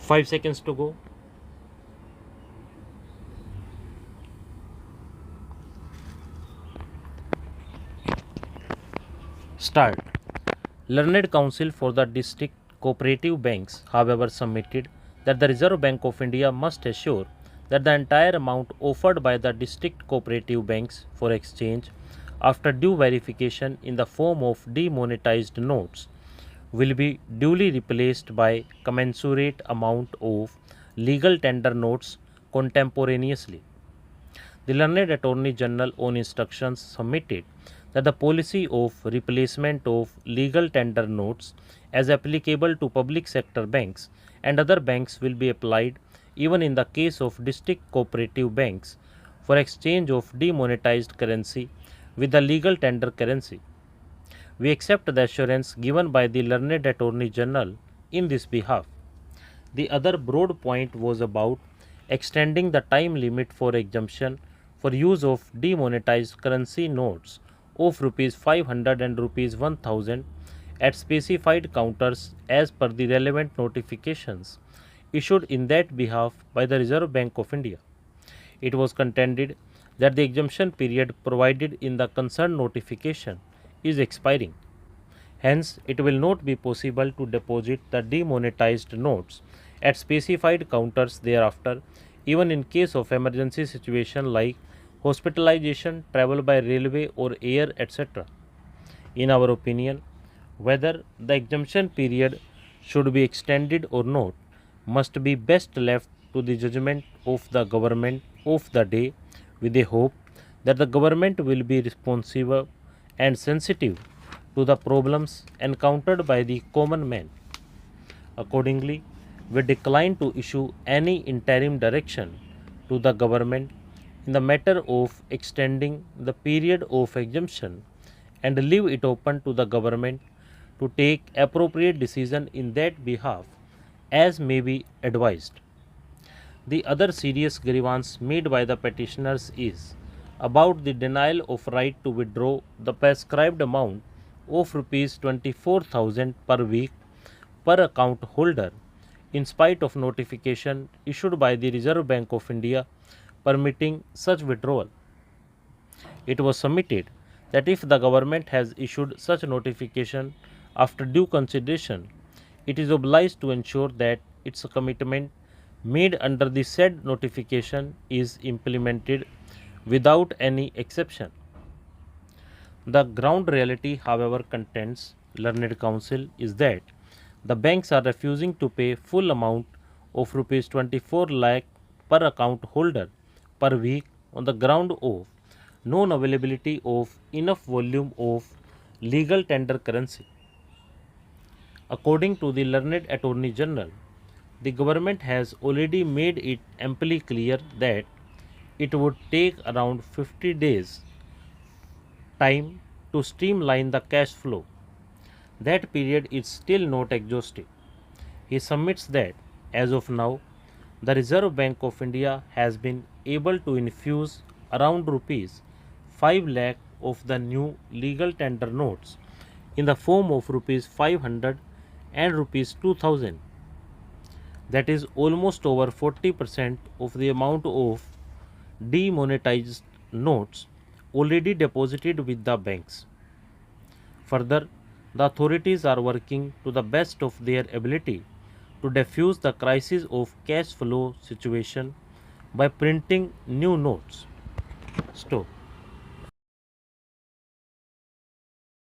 5 seconds to go. Start. Learned Counsel for the District Cooperative Banks, however, submitted that the Reserve Bank of India must assure that the entire amount offered by the district cooperative banks for exchange after due verification in the form of demonetized notes will be duly replaced by commensurate amount of legal tender notes contemporaneously. The learned Attorney General on instructions submitted that the policy of replacement of legal tender notes as applicable to public sector banks and other banks will be applied even in the case of district cooperative banks for exchange of demonetized currency with the legal tender currency. We accept the assurance given by the learned Attorney General in this behalf. The other broad point was about extending the time limit for exemption for use of demonetized currency notes of rupees 500 and rupees 1000 at specified counters as per the relevant notifications issued in that behalf by the Reserve Bank of India. It was contended that the exemption period provided in the concerned notification is expiring. Hence, it will not be possible to deposit the demonetized notes at specified counters thereafter, even in case of emergency situation like hospitalization, travel by railway or air, etc. In our opinion, whether the exemption period should be extended or not must be best left to the judgment of the government of the day, with a hope that the government will be responsive and sensitive to the problems encountered by the common man. Accordingly, we decline to issue any interim direction to the government in the matter of extending the period of exemption and leave it open to the government to take appropriate decision in that behalf as may be advised. The other serious grievance made by the petitioners is about the denial of right to withdraw the prescribed amount of rupees 24,000 per week per account holder in spite of notification issued by the Reserve Bank of India permitting such withdrawal. It was submitted that if the government has issued such notification after due consideration, it is obliged to ensure that its commitment made under the said notification is implemented without any exception. The ground reality, however, contends learned counsel is that the banks are refusing to pay full amount of rupees 24 lakh per account holder per week on the ground of non availability of enough volume of legal tender currency. According to the learned Attorney General, the government has already made it amply clear that it would take around 50 days time to streamline the cash flow. That period is still not exhaustive. He submits that as of now, the Reserve Bank of India has been able to infuse around rupees 5 lakh of the new legal tender notes in the form of rupees 500 and rupees 2000. That is almost over 40% of the amount of demonetized notes already deposited with the banks. Further, the authorities are working to the best of their ability to defuse the crisis of cash flow situation by printing new notes. Stop.